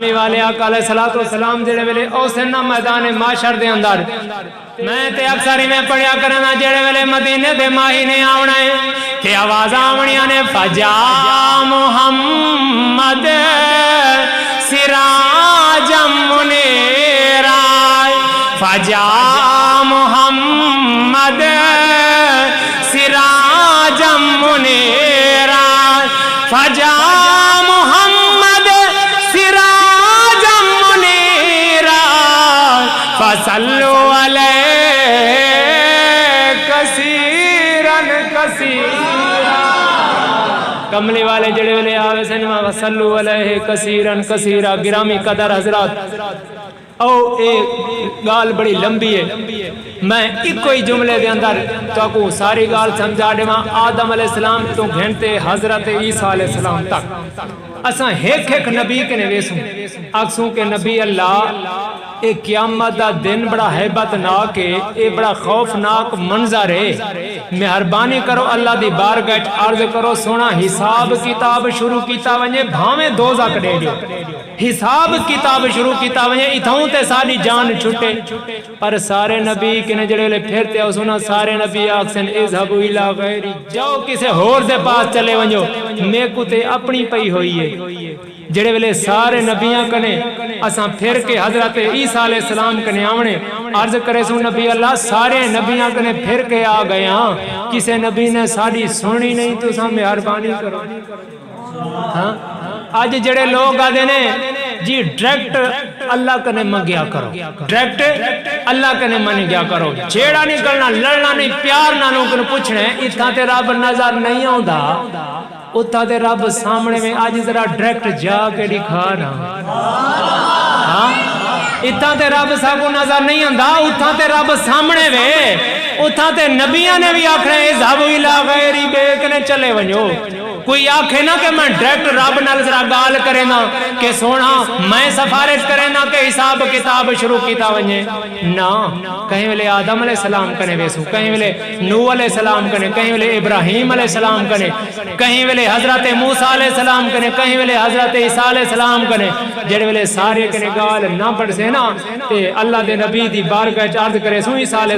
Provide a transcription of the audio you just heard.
والے آقا علیہ الصلوۃ والسلام جڑے ویلے اوسن میدان معاشر دے اندر میں تے اکثر ہی میں پڑھیا کرنا جڑے ویلے مدینے دے ماہی نے آونا ہے کہ آواز آونیاں نے فجا محمد سراجم منیرا فجا محمد سراجم منیرا فجا فصلوا علیہ کثیرن کثیرا کملی والے جڑے والے آوے سنما فصلوا علیہ کثیرن کثیرا گرامی قدر حضرات او ایک گال بڑی لمبی ہے میں ایک کوئی جملے دے اندر تو کو ساری گال سمجھا دے ماں آدم علیہ السلام تو گھنٹے حضرت عیسیٰ علیہ السلام تک اساں ایک نبی کے نویسوں اکسوں کے نبی اللہ ایک قیامت دا دن بڑا حیبت ناک ہے ایک بڑا خوفناک منظر ہے مہربانی کرو اللہ دی بارگاہ عرض کرو سونا حساب کتاب شروع کیتا ونجے بھاویں دوزخ دے دیو حساب کتاب شروع کیتا ونجے اتھوں تے ساری جان چھٹے پر سارے نبی کنے جڑے لے پھرتے ہو سونا سارے نبی آکسن اذهبوا الى غیری جاؤ کسے ہور دے پاس چلے ونجو میں کو تے اپنی پئی ہوئی ہے جڑے ویلے سارے نبیاں کنے اساں پھر کے حضرت عیسیٰ علیہ السلام کنے آونے عرض کرے سو نبی اللہ سارے نبیاں کنے پھر کے آ گئے ہاں کسے نبی نے ساری سنی نہیں تو ساں مہربانی کرو ہاں آج جڑے لوگ آدھے نے جی ڈائریکٹ اللہ کنے منگیا کرو ڈائریکٹ اللہ کنے منگیا کرو چھیڑا نہیں کرنا لڑنا نہیں پیار نہ کن پوچھنے اتھا تے رب نظر نہیں آندا اتھا تے رب سامنے میں آج ذرا ڈائریکٹ جا کے دکھانا ہاں اتھا تے رب ساکو نظر نہیں آندا اتھا تے رب سامنے وے اتھا تے نبیاں نے بھی آکھنے اذهبوا الى غیری بے کنے چلے ونجو کوئی آکھے نا کہ میں ڈائریکٹ رب نال ذرا گال کرے نا کہ سونا میں سفارش کرے نا کہ حساب کتاب شروع کیتا ونجے نا کہیں ویلے آدم علیہ السلام کنے ویسو کہیں ویلے نوح علیہ السلام کنے کہیں ویلے ابراہیم علیہ السلام کنے کہیں ویلے حضرت موسیٰ علیہ السلام کنے کہیں ویلے حضرت عیسیٰ علیہ السلام کنے جڑے ویلے سارے کنے گال نہ پڑھ سے نا تے اللہ دے نبی دی بارگاہ عرض کرے سو عیسیٰ علیہ